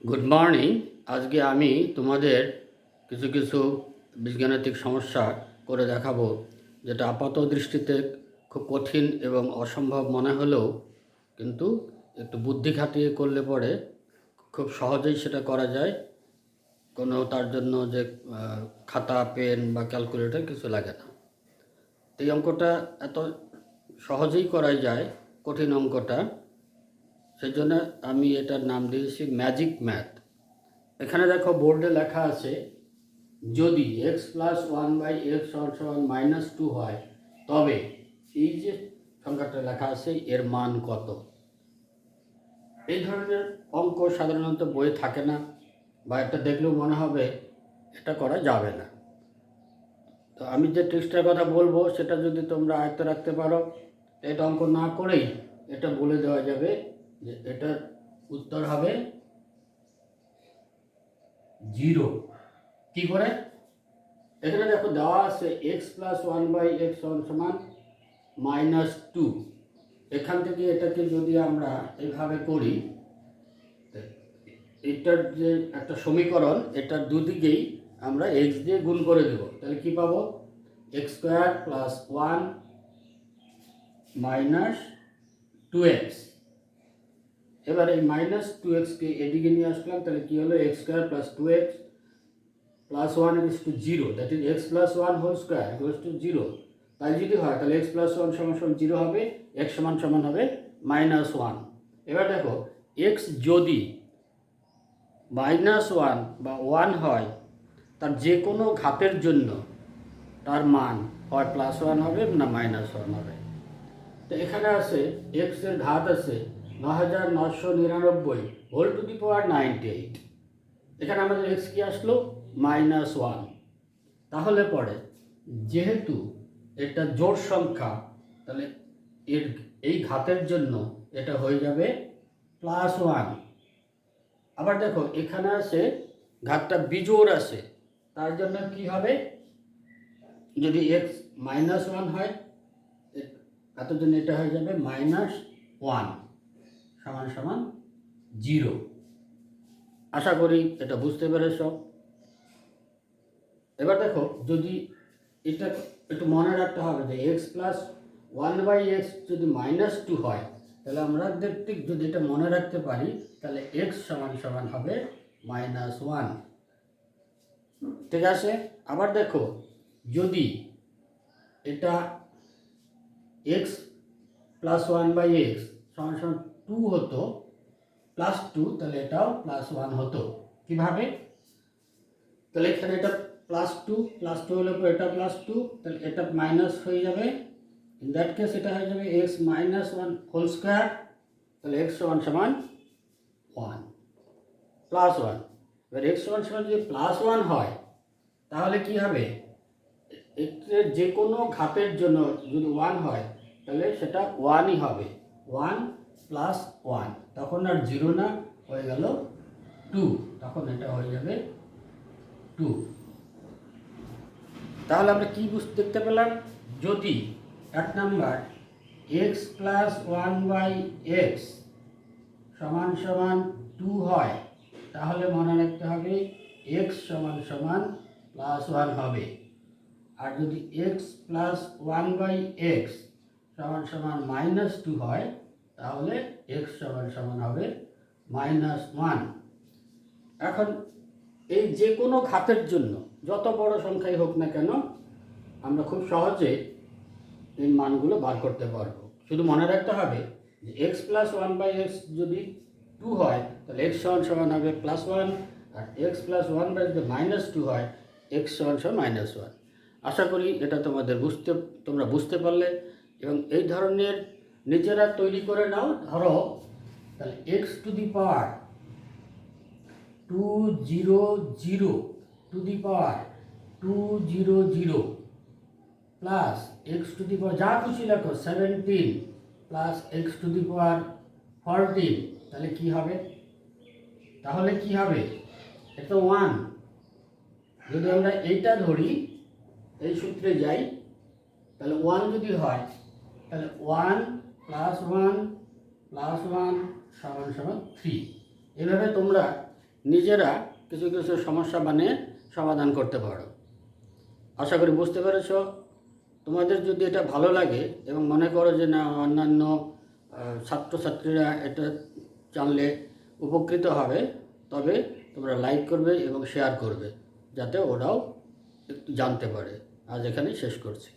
Good morning. আজকে আমি তোমাদের কিছু কিছু বীজগাণিতিক সমস্যা করে দেখাবো, যেটা আপাত দৃষ্টিতে খুব কঠিন এবং অসম্ভব মনে হলেও কিন্তু একটু বুদ্ধি খাটিয়ে করলে পরে খুব সহজেই সেটা করা যায়। কোনো তার জন্য যে খাতা পেন বা ক্যালকুলেটর কিছু লাগে না। এই অঙ্কটা এত সহজেই করা যায়, কঠিন অঙ্কটা। সেই জন্য আমি এটার নাম দিয়েছি ম্যাজিক ম্যাথ। এখানে দেখো বোর্ডে লেখা আছে, যদি x plus one by x সমান মাইনাস টু হয় তবে এই যে সংখ্যাটা লেখা আছে এর মান কত। এই ধরনের অঙ্ক সাধারণত বই থাকে না, বা এটা দেখলেও মনে হবে এটা করা যাবে না। তো আমি যে ট্রিক্সটার কথা বলবো সেটা যদি তোমরা আয়ত্তে রাখতে পারো, এটা অঙ্ক না করেই এটা বলে দেওয়া যাবে যে এটার উত্তর হবে 0। কি করে? এখানে দেখো দেওয়া আছে x plus one by x সমান মাইনাস টু। এখান থেকে এটাকে যদি আমরা এইভাবে করি, এটার যে একটা সমীকরণ, এটার দুদিকেই আমরা এক্স দিয়ে গুণ করে দেব। তাহলে কি পাবো? X square plus one minus two x. এবার এই মাইনাস টু এক্সকে এদিকে নিয়ে আসলাম, তাহলে কি হলো? X square plus two x plus one equals to zero, that is x plus one whole square equals to zero. তাই যদি হয় তাহলে এক্স প্লাস ওয়ান সমান সমান জিরো হবে, এক্স সমান সমান হবে মাইনাস ওয়ান। এবার দেখো এক্স যদি মাইনাস ওয়ান বা ওয়ান হয়, তার যে কোনো ঘাতের জন্য তার মান হয় প্লাস ওয়ান হবে না মাইনাস ওয়ান হবে। তো এখানে আছে এক্সের ঘাত আছে 9999 হোল টু দি পাওয়ার 98। এখানে আমাদের এক্স কি আসলো? Minus one. তাহলে পরে যেহেতু এটা জোড় সংখ্যা, তাহলে এর এই ঘাতের জন্য এটা হয়ে যাবে প্লাস ওয়ান। আবার দেখো এখানে আছে ঘাতটা বিজোড় আছে, তার জন্য কি হবে? যদি এক্স মাইনাস ওয়ান হয় তার জন্য এটা হয়ে যাবে মাইনাস ওয়ান সমান সমান জিরো। আশা করি এটা বুঝতে পেরেছ। এবার দেখো যদি এটা একটু মনে রাখতে হবে যে x plus one by x যদি মাইনাস টু হয়, তাহলে আমরা ঠিক যদি এটা মনে রাখতে পারি তাহলে এক্স সমান সমান হবে মাইনাস ওয়ান। ঠিক আছে? আবার দেখো যদি এটা x plus one by x সমান সমান টু হতো, প্লাস টু, তাহলে এটাও প্লাস ওয়ান হতো। কীভাবে? তাহলে এখানে এটা প্লাস টু হলে এটা প্লাস টু, তাহলে এটা মাইনাস হয়ে যাবে। ইন দ্যাট কেস এটা হয়ে যাবে x minus one whole square, তাহলে এক্স সমান সমান ওয়ান প্লাস ওয়ান। এবার এক্স সমান সমান যদি প্লাস ওয়ান হয় তাহলে কি হবে? এর যে কোনো ঘাতের জন্য যদি ওয়ান হয় তাহলে সেটা ওয়ানই হবে, ওয়ান প্লাস ওয়ান। তখন আর জিরো না, হয়ে গেল টু, তখন এটা হয়ে যাবে টু। তাহলে আমরা কি দেখতে পেলাম? যদি এক number x plus one by x সমান সমান টু হয়, তাহলে মনে রাখতে হবে এক্স সমান সমান প্লাস ওয়ান হবে। আর যদি x plus one by x সমান সমান মাইনাস টু হয়, তাহলে এক্স সমান সমান হবে মাইনাস ওয়ান। এখন এই যে কোনো ঘাতের জন্য যত বড় সংখ্যাই হোক না কেন, আমরা খুব সহজে এই মানগুলো বার করতে পারবো। শুধু মনে রাখতে হবে যে x plus one by x যদি টু হয় তাহলে এক্স সমান সমান হবে প্লাস ওয়ান, আর এক্স প্লাস ওয়ান বাই যদি মাইনাস টু হয় এক্স সমান সমান মাইনাস ওয়ান। আশা করি এটা তোমরা বুঝতে পারলে, এবং এই ধরনের নিজেরা তৈরি করে নাও। ধরো তাহলে x to the power 200 to the power 200 plus x to the power যা খুশি লেখো 17 plus x to the power 14, তাহলে কি হবে? এটা ওয়ান। যদি আমরা এইটা ধরি, এই সূত্রে যাই, তাহলে ওয়ান যদি হয় তাহলে ওয়ান প্লাস ওয়ান সমান সমান থ্রি। এভাবে তোমরা নিজেরা কিছু কিছু সমস্যা বানিয়ে সমাধান করতে পারো। আশা করি বুঝতে পেরেছ। তোমাদের যদি এটা ভালো লাগে এবং মনে করো যে না অন্যান্য ছাত্রছাত্রীরা এটা জানলে উপকৃত হবে, তবে তোমরা লাইক করবে এবং শেয়ার করবে যাতে ওরাও একটু জানতে পারে। আজ এখানেই শেষ করছি।